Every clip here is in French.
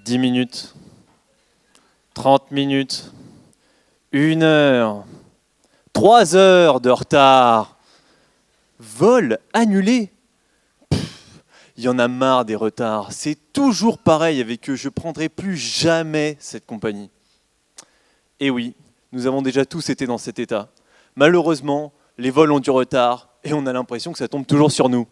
10 minutes, 30 minutes, 1 heure, 3 heures de retard. Vol annulé. Il y en a marre des retards. C'est toujours pareil avec eux. Je ne prendrai plus jamais cette compagnie. Et oui, nous avons déjà tous été dans cet état. Malheureusement, les vols ont du retard et on a l'impression que ça tombe toujours sur nous.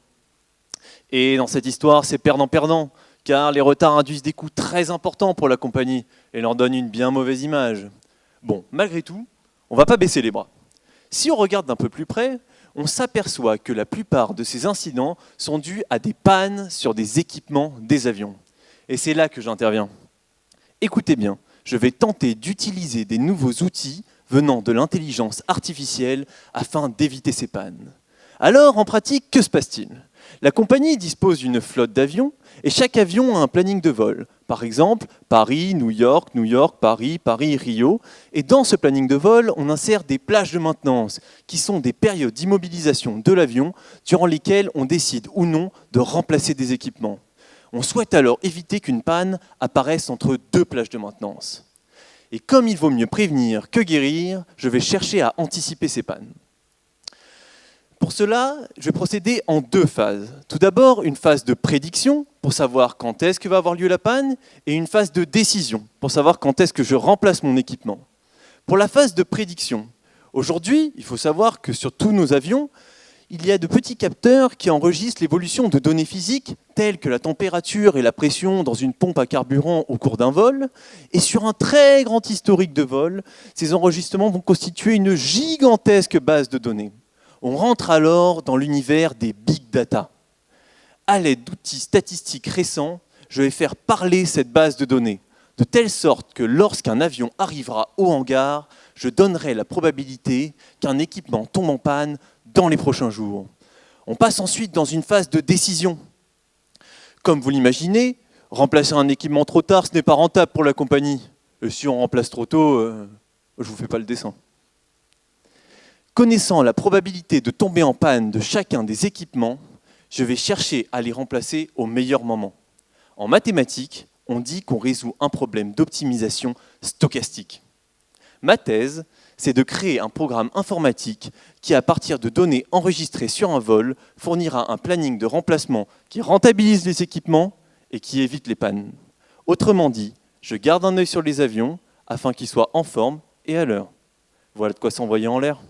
Et dans cette histoire, c'est perdant-perdant, car les retards induisent des coûts très importants pour la compagnie et leur donnent une bien mauvaise image. Bon, malgré tout, on ne va pas baisser les bras. Si on regarde d'un peu plus près, on s'aperçoit que la plupart de ces incidents sont dus à des pannes sur des équipements des avions. Et c'est là que j'interviens. Écoutez bien, je vais tenter d'utiliser des nouveaux outils venant de l'intelligence artificielle afin d'éviter ces pannes. Alors, en pratique, que se passe-t-il ? La compagnie dispose d'une flotte d'avions et chaque avion a un planning de vol. Par exemple, Paris, New York, New York, Paris, Paris, Rio. Et dans ce planning de vol, on insère des plages de maintenance qui sont des périodes d'immobilisation de l'avion durant lesquelles on décide ou non de remplacer des équipements. On souhaite alors éviter qu'une panne apparaisse entre 2 plages de maintenance. Et comme il vaut mieux prévenir que guérir, je vais chercher à anticiper ces pannes. Pour cela, je vais procéder en 2 phases. Tout d'abord, une phase de prédiction, pour savoir quand est-ce que va avoir lieu la panne, et une phase de décision, pour savoir quand est-ce que je remplace mon équipement. Pour la phase de prédiction, aujourd'hui, il faut savoir que sur tous nos avions, il y a de petits capteurs qui enregistrent l'évolution de données physiques, telles que la température et la pression dans une pompe à carburant au cours d'un vol. Et sur un très grand historique de vol, ces enregistrements vont constituer une gigantesque base de données. On rentre alors dans l'univers des big data. À l'aide d'outils statistiques récents, je vais faire parler cette base de données, de telle sorte que lorsqu'un avion arrivera au hangar, je donnerai la probabilité qu'un équipement tombe en panne dans les prochains jours. On passe ensuite dans une phase de décision. Comme vous l'imaginez, remplacer un équipement trop tard, ce n'est pas rentable pour la compagnie. Et si on remplace trop tôt, je ne vous fais pas le dessin. Connaissant la probabilité de tomber en panne de chacun des équipements, je vais chercher à les remplacer au meilleur moment. En mathématiques, on dit qu'on résout un problème d'optimisation stochastique. Ma thèse, c'est de créer un programme informatique qui, à partir de données enregistrées sur un vol, fournira un planning de remplacement qui rentabilise les équipements et qui évite les pannes. Autrement dit, je garde un œil sur les avions afin qu'ils soient en forme et à l'heure. Voilà de quoi s'envoyer en l'air.